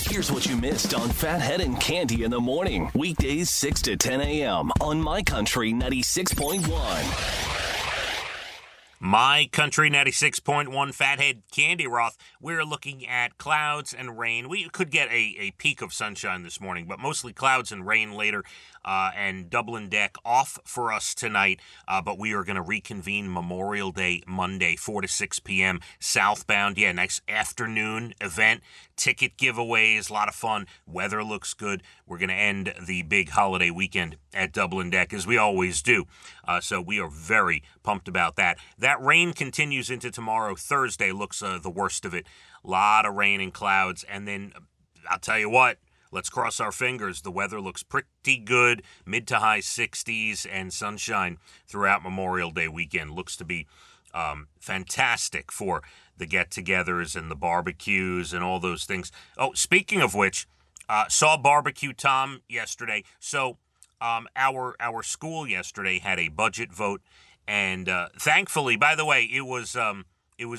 Here's what you missed on Phathead and Cande in the morning. Weekdays 6 to 10 a.m. on My Country 96.1. My Country 96.1 Phathead, Cande Roth. We're looking at clouds and rain. We could get a peak of sunshine this morning, but mostly clouds and rain later, and Dublin Deck off for us tonight. But we are going to reconvene Memorial Day Monday, 4 to 6 p.m. southbound. Yeah, nice afternoon event. Ticket giveaways, a lot of fun. Weather looks good. We're going to end the big holiday weekend at Dublin Deck, as we always do. So we are very pumped about that. That rain continues into tomorrow. Thursday looks the worst of it. A lot of rain and clouds. And then I'll tell you what, let's cross our fingers. The weather looks pretty good. Mid to high 60s and sunshine throughout Memorial Day weekend. Looks to be fantastic for the get-togethers and the barbecues and all those things. Oh, speaking of which, saw Barbecue Tom yesterday. So our school yesterday had a budget vote, and thankfully, by the way, it was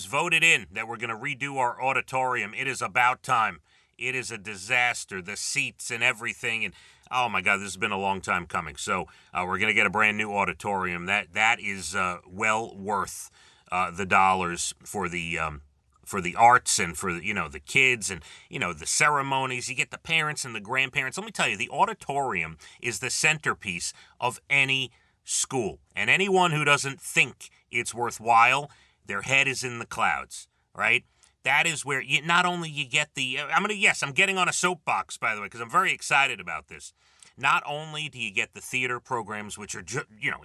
voted in that we're going to redo our auditorium. It is about time. It is a disaster, the seats and everything, and oh my God, this has been a long time coming. So we're going to get a brand new auditorium. That is well worth the dollars for the arts and for the kids and the ceremonies. You get the parents and the grandparents. Let me tell you, the auditorium is the centerpiece of any school, and anyone who doesn't think it's worthwhile, their head is in the clouds, right? That is where you not only you get the I'm getting on a soapbox, by the way, because I'm very excited about this. Not only do you get the theater programs, which are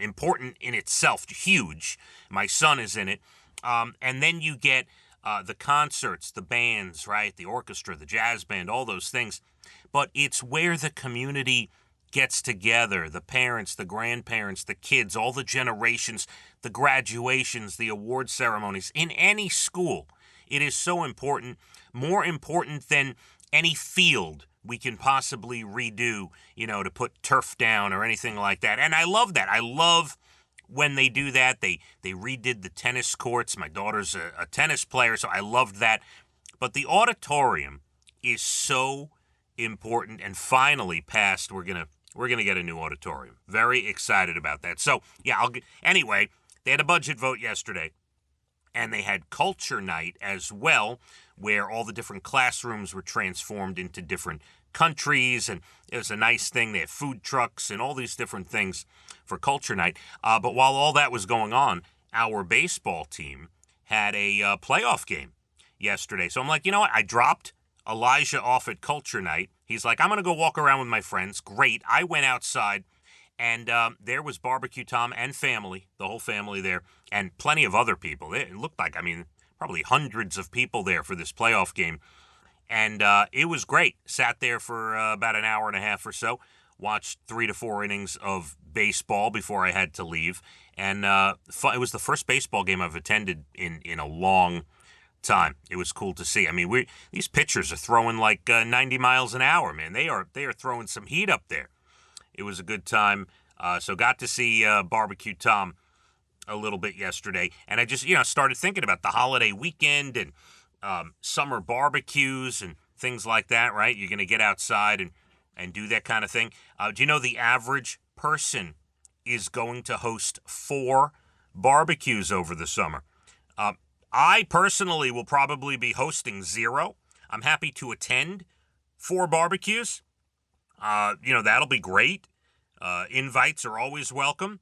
important in itself, huge. My son is in it, and then you get the concerts, the bands, right? The orchestra, the jazz band, all those things. But it's where the community gets together, the parents, the grandparents, the kids, all the generations, the graduations, the award ceremonies. In any school, it is so important, more important than any field we can possibly redo, to put turf down or anything like that. And I love that. I love when they do that. They redid the tennis courts. My daughter's a tennis player, so I loved that. But the auditorium is so important, and finally passed. We're gonna get a new auditorium. Very excited about that. So yeah, anyway, they had a budget vote yesterday, and they had culture night as well, where all the different classrooms were transformed into different countries, and it was a nice thing. They had food trucks and all these different things for culture night. But while all that was going on, our baseball team had a playoff game yesterday. So I'm like, you know what? I dropped Elijah off at culture night. He's like, I'm going to go walk around with my friends. Great. I went outside, and there was Barbecue Tom and family, the whole family there, and plenty of other people. It looked like, probably hundreds of people there for this playoff game. And it was great. Sat there for about an hour and a half or so. Watched 3 to 4 innings of baseball before I had to leave. And it was the first baseball game I've attended in a long time. It was cool to see. These pitchers are throwing like 90 miles an hour, man. They are throwing some heat up there. It was a good time. So got to see Barbecue Tom a little bit yesterday. And I just, started thinking about the holiday weekend and summer barbecues and things like that, right? You're going to get outside and do that kind of thing. Do you know the average person is going to host 4 barbecues over the summer? I personally will probably be hosting 0. I'm happy to attend 4 barbecues. That'll be great. Invites are always welcome.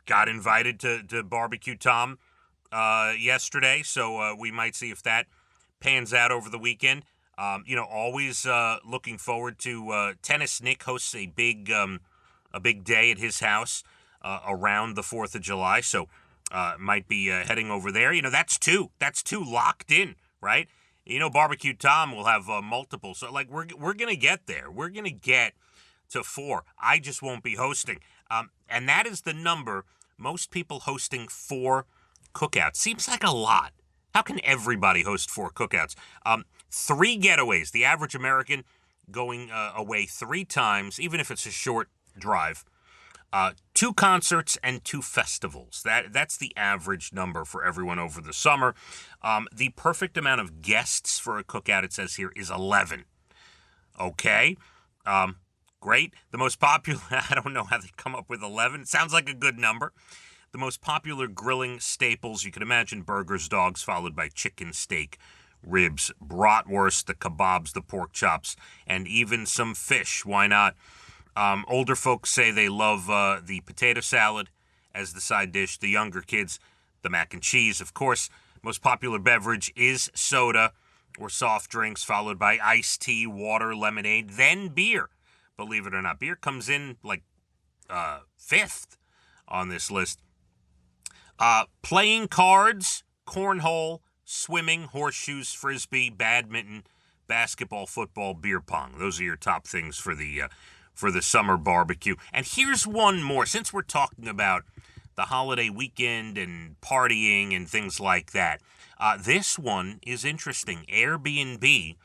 Got invited to Barbecue Tom yesterday, so we might see if that pans out over the weekend. Always looking forward to Tennis Nick hosts a big day at his house around the 4th of July, so might be heading over there. That's two locked in, right? Barbecue Tom will have multiple, so we're gonna get there. We're gonna get to 4. I just won't be hosting, and that is the number. Most people hosting 4 cookouts seems like a lot. How can everybody host 4 cookouts? 3 getaways. The average American going away 3 times, even if it's a short drive. 2 concerts and 2 festivals. That's the average number for everyone over the summer. The perfect amount of guests for a cookout, it says here, is 11. Okay. Great. The most popular, I don't know how they come up with 11. It sounds like a good number. The most popular grilling staples, you can imagine burgers, dogs, followed by chicken, steak, ribs, bratwurst, the kebabs, the pork chops, and even some fish. Why not? Older folks say they love the potato salad as the side dish. The younger kids, the mac and cheese, of course. Most popular beverage is soda or soft drinks, followed by iced tea, water, lemonade, then beer. Believe it or not, beer comes in like fifth on this list. Playing cards, cornhole, swimming, horseshoes, frisbee, badminton, basketball, football, beer pong. Those are your top things for the summer barbecue. And here's one more. Since we're talking about the holiday weekend and partying and things like that, this one is interesting. AirBNB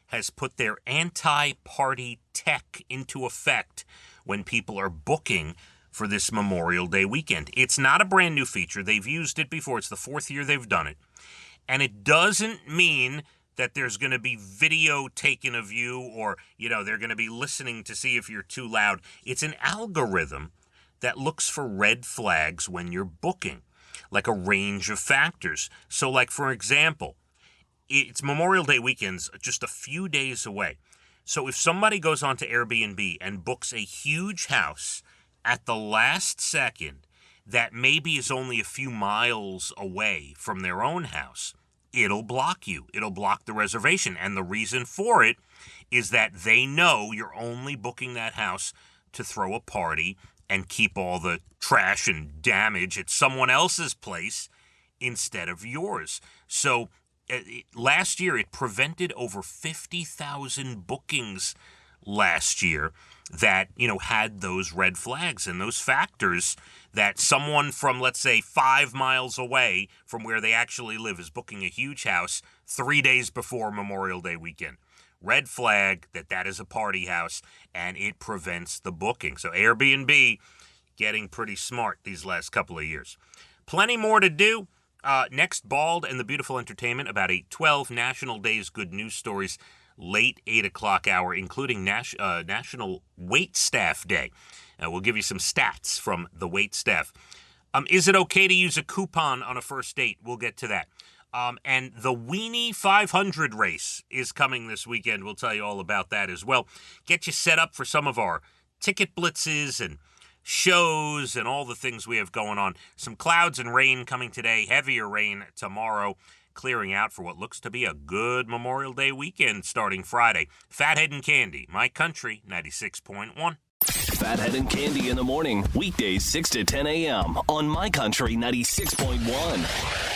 has put their anti-party tech into effect when people are booking for this Memorial Day weekend. It's not a brand new feature. They've used it before. It's the fourth year they've done it. And it doesn't mean that there's going to be video taken of you or, they're going to be listening to see if you're too loud. It's an algorithm that looks for red flags when you're booking, like a range of factors. So, like, for example, it's Memorial Day weekend's just a few days away. So if somebody goes onto Airbnb and books a huge house at the last second that maybe is only a few miles away from their own house, it'll block you. It'll block the reservation. And the reason for it is that they know you're only booking that house to throw a party and keep all the trash and damage at someone else's place instead of yours. So last year, it prevented over 50,000 bookings last year that, had those red flags and those factors that someone from, let's say, 5 miles away from where they actually live is booking a huge house 3 days before Memorial Day weekend. Red flag that is a party house, and it prevents the booking. So Airbnb getting pretty smart these last couple of years. Plenty more to do. Next, Bald and the Beautiful Entertainment, about 8:12, National Days Good News Stories, late 8 o'clock hour, including National Wait Staff Day. We'll give you some stats from the wait staff. Is it okay to use a coupon on a first date? We'll get to that. And the Weenie 500 race is coming this weekend. We'll tell you all about that as well. Get you set up for some of our ticket blitzes and shows and all the things we have going on. Some clouds and rain coming today, heavier rain tomorrow, clearing out for what looks to be a good Memorial Day weekend starting Friday. Phathead and Cande, My Country 96.1. Phathead and Cande in the morning, weekdays 6 to 10 a.m. on My Country 96.1.